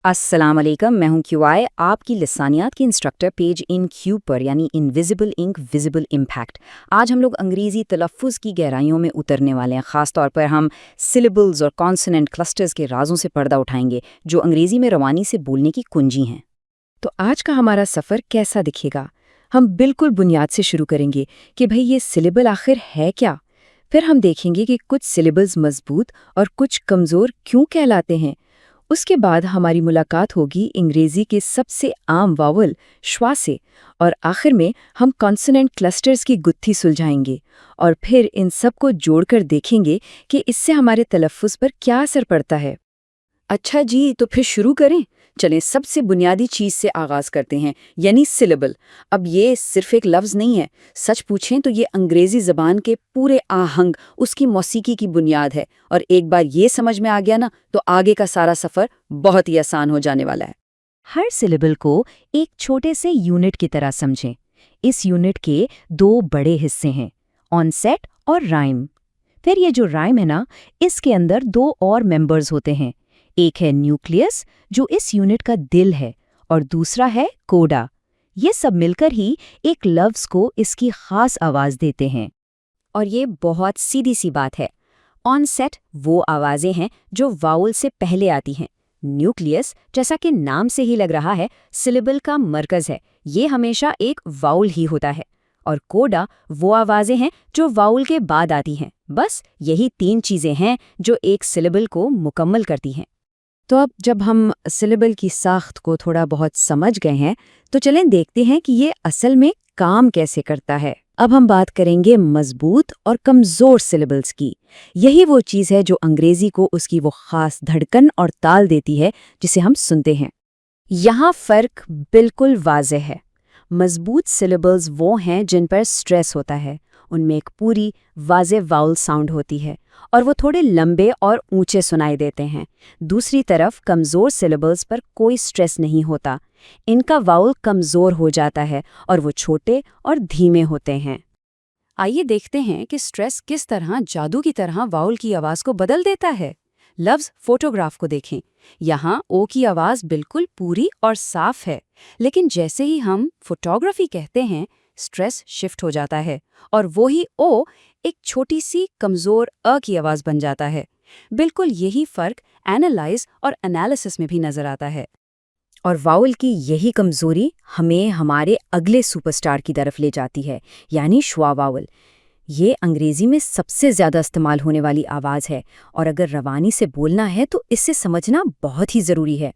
अस्सलाम वालेकुम, मैं हूं क्यूआई, आपकी लिसानियात की इंस्ट्रक्टर पेज इन क्यू पर यानी इनविजिबल इंक विजिबल इम्पैक्ट। आज हम लोग अंग्रेज़ी तलफ़्फ़ुज़ की गहराइयों में उतरने वाले हैं। ख़ास तौर पर हम सिलेबल्स और कॉन्सोनेंट क्लस्टर्स के राजों से पर्दा उठाएंगे जो अंग्रेज़ी में रवानी से बोलने की कुंजी हैं। तो आज का हमारा सफ़र कैसा दिखेगा? हम बिल्कुल बुनियाद से शुरू करेंगे कि भाई ये सिलेबल आखिर है क्या? फिर हम देखेंगे कि कुछ सिलेबल्स मजबूत और कुछ कमज़ोर क्यों कहलाते हैं। उसके बाद हमारी मुलाकात होगी अंग्रेज़ी के सबसे आम वावल श्वा से, और आखिर में हम कॉन्सोनेंट क्लस्टर्स की गुत्थी सुलझाएंगे और फिर इन सब को जोड़कर देखेंगे कि इससे हमारे तलफ़्फ़ुज़ पर क्या असर पड़ता है। अच्छा जी, तो फिर शुरू करें। चलें, सबसे बुनियादी चीज़ से आगाज़ करते हैं, यानी सिलेबल। अब ये सिर्फ एक लफ्ज़ नहीं है, सच पूछें तो ये अंग्रेज़ी ज़बान के पूरे आहंग, उसकी मौसीकी की बुनियाद है। और एक बार ये समझ में आ गया ना, तो आगे का सारा सफ़र बहुत ही आसान हो जाने वाला है। हर सिलेबल को एक छोटे से यूनिट की तरह समझें। इस यूनिट के दो बड़े हिस्से हैं, ऑनसेट और राइम। फिर ये जो राइम है ना, इसके अंदर दो और मेंबर्स होते हैं। एक है न्यूक्लियस, जो इस यूनिट का दिल है, और दूसरा है कोडा। ये सब मिलकर ही एक लफ्ज़ को इसकी खास आवाज़ देते हैं। और ये बहुत सीधी सी बात है। ऑनसेट वो आवाज़ें हैं जो वाउल से पहले आती हैं। न्यूक्लियस, जैसा कि नाम से ही लग रहा है, सिलेबल का मरकज़ है। ये हमेशा एक वाउल ही होता है। और कोडा वो आवाज़ें हैं जो वाउल के बाद आती हैं। बस यही तीन चीज़ें हैं जो एक सिलेबल को मुकम्मल करती हैं। तो अब जब हम सिलेबल की साख्त को थोड़ा बहुत समझ गए हैं, तो चलें देखते हैं कि ये असल में काम कैसे करता है। अब हम बात करेंगे मजबूत और कमज़ोर सिलेबल्स की। यही वो चीज़ है जो अंग्रेज़ी को उसकी वो ख़ास धड़कन और ताल देती है जिसे हम सुनते हैं। यहाँ फ़र्क बिल्कुल वाज़ेह है। मजबूत सिलेबल्स वो हैं जिन पर स्ट्रेस होता है। उनमें एक पूरी वाज़ेह वाउल साउंड होती है और वो थोड़े लंबे और ऊंचे सुनाई देते हैं। दूसरी तरफ कमज़ोर सिलेबल्स पर कोई स्ट्रेस नहीं होता। इनका वाउल कमज़ोर हो जाता है और वो छोटे और धीमे होते हैं। आइए देखते हैं कि स्ट्रेस किस तरह जादू की तरह वाउल की आवाज़ को बदल देता है। लफ्ज़ फोटोग्राफ को देखें। यहाँ ओ की आवाज़ बिल्कुल पूरी और साफ है, लेकिन जैसे ही हम फोटोग्राफी कहते हैं, स्ट्रेस शिफ्ट हो जाता है और वही ओ एक छोटी सी कमज़ोर अ की आवाज़ बन जाता है। बिल्कुल यही फ़र्क एनालाइज और एनालिसिस में भी नज़र आता है। और वाउल की यही कमज़ोरी हमें हमारे अगले सुपरस्टार की तरफ ले जाती है, यानी श्वा वाउल। ये अंग्रेज़ी में सबसे ज़्यादा इस्तेमाल होने वाली आवाज़ है, और अगर रवानी से बोलना है तो इसे समझना बहुत ही ज़रूरी है।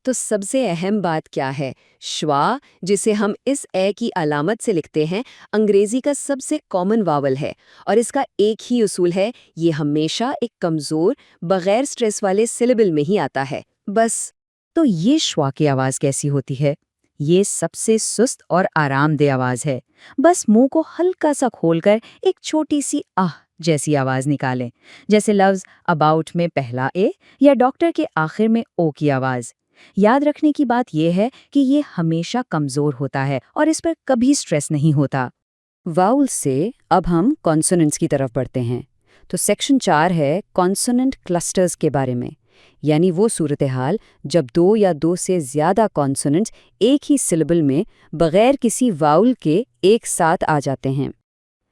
तो सबसे अहम बात क्या है? श्वा, जिसे हम इस ए की अलामत से लिखते हैं, अंग्रेजी का सबसे कॉमन वावल है और इसका एक ही उसूल है, ये हमेशा एक कमज़ोर, बग़ैर स्ट्रेस वाले सिलेबल में ही आता है। बस। तो ये श्वा की आवाज़ कैसी होती है? ये सबसे सुस्त और आरामदेह आवाज़ है। बस मुंह को हल्का सा खोलकर एक छोटी सी आह जैसी आवाज़ निकालें, जैसे लफ्ज़ अबाउट में पहला ए या डॉक्टर के आखिर में ओ की आवाज़। याद रखने की बात यह है कि ये हमेशा कमज़ोर होता है और इस पर कभी स्ट्रेस नहीं होता। वाउल से अब हम कॉन्सोनेंट्स की तरफ बढ़ते हैं। तो सेक्शन 4 है कॉन्सोनेंट क्लस्टर्स के बारे में, यानी वो सूरत हाल जब दो या दो से ज़्यादा कॉन्सोनेंट्स एक ही सिलेबल में बग़ैर किसी वाउल के एक साथ आ जाते हैं।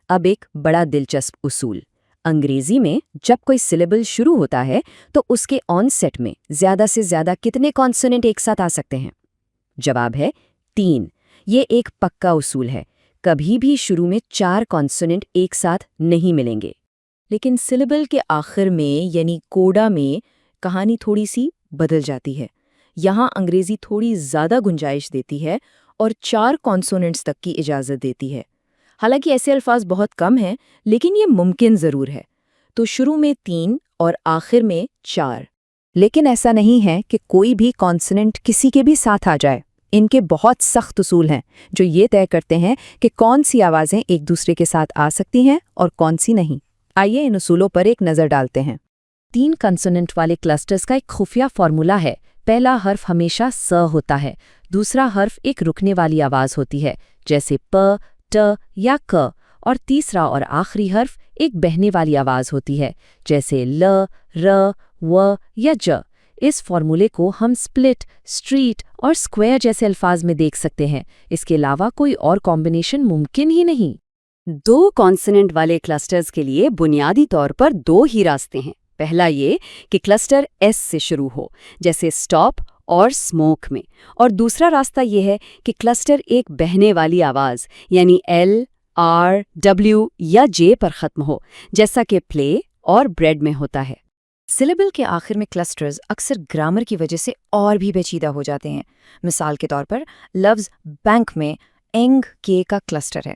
अब एक बड़ा दिलचस्प उसूल, अंग्रेज़ी में जब कोई सिलेबल शुरू होता है तो उसके ऑनसेट में ज़्यादा से ज़्यादा कितने कॉन्सोनेंट एक साथ आ सकते हैं? जवाब है 3। ये एक पक्का उसूल है। कभी भी शुरू में 4 कॉन्सोनेंट एक साथ नहीं मिलेंगे। लेकिन सिलेबल के आखिर में यानी कोडा में कहानी थोड़ी सी बदल जाती है। यहाँ अंग्रेज़ी थोड़ी ज़्यादा गुंजाइश देती है और 4 कॉन्सोनेंट्स तक की इजाज़त देती है। हालांकि ऐसे अल्फाज बहुत कम हैं, लेकिन ये मुमकिन ज़रूर है। तो शुरू में 3 और आखिर में 4। लेकिन ऐसा नहीं है कि कोई भी कॉन्सोनेंट किसी के भी साथ आ जाए। इनके बहुत सख्त उसूल हैं जो ये तय करते हैं कि कौन सी आवाज़ें एक दूसरे के साथ आ सकती हैं और कौन सी नहीं। आइए इन उसूलों पर एक नज़र डालते हैं। 3 कंसोनेंट वाले क्लस्टर्स का एक खुफिया फार्मूला है। पहला हर्फ हमेशा स होता है, दूसरा हर्फ एक रुकने वाली आवाज़ होती है जैसे प, ट या क, और तीसरा और आखिरी हर्फ एक बहने वाली आवाज़ होती है जैसे ल, र, व या ज। इस फॉर्मूले को हम स्प्लिट, स्ट्रीट और स्क्वायर जैसे अल्फाज में देख सकते हैं। इसके अलावा कोई और कॉम्बिनेशन मुमकिन ही नहीं। 2 कॉन्सोनेंट वाले क्लस्टर्स के लिए बुनियादी तौर पर 2 ही रास्ते हैं। पहला ये कि क्लस्टर एस से शुरू हो, जैसे स्टॉप और स्मोक में, और दूसरा रास्ता ये है कि क्लस्टर एक बहने वाली आवाज़ यानी एल, आर, डब्ल्यू या जे पर ख़त्म हो, जैसा कि प्ले और ब्रेड में होता है। सिलेबल के आखिर में क्लस्टर्स अक्सर ग्रामर की वजह से और भी पेचीदा हो जाते हैं। मिसाल के तौर पर लफ्ज़ बैंक में एंग के का क्लस्टर है,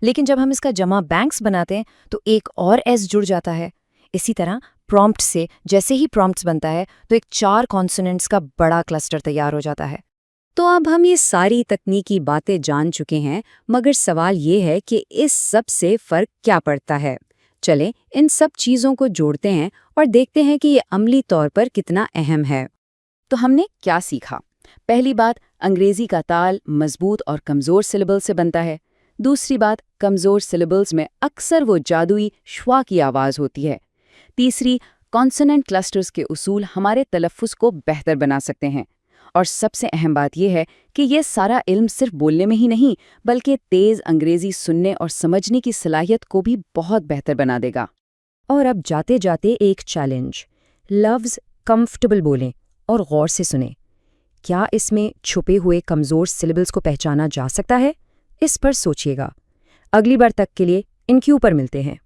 लेकिन जब हम इसका जमा बैंक्स बनाते हैं तो एक और एस जुड़ जाता है। इसी तरह प्रॉम्प्ट से जैसे ही प्रॉम्प्ट्स बनता है तो एक 4 कॉन्सोनेंट्स का बड़ा क्लस्टर तैयार हो जाता है। तो अब हम ये सारी तकनीकी बातें जान चुके हैं, मगर सवाल ये है कि इस सब से फ़र्क क्या पड़ता है। चलें इन सब चीज़ों को जोड़ते हैं और देखते हैं कि ये अमली तौर पर कितना अहम है। तो हमने क्या सीखा? पहली बात, अंग्रेजी का ताल मजबूत और कमज़ोर सिलेबल से बनता है। दूसरी बात, कमज़ोर सिलेबल्स में अक्सर वो जादुई श्वा की आवाज़ होती है। तीसरी, कॉन्सोनेंट क्लस्टर्स के उसूल हमारे तलफ़्फ़ुज़ को बेहतर बना सकते हैं। और सबसे अहम बात यह है कि ये सारा इल्म सिर्फ बोलने में ही नहीं, बल्कि तेज़ अंग्रेज़ी सुनने और समझने की सलाहियत को भी बहुत बेहतर बना देगा। और अब जाते जाते एक चैलेंज, लफ्ज़ कंफर्टेबल बोलें और गौर से सुनें। क्या इसमें छुपे हुए कमज़ोर सिलेबल्स को पहचाना जा सकता है? इस पर सोचिएगा। अगली बार तक के लिए इनक्यू पर मिलते हैं।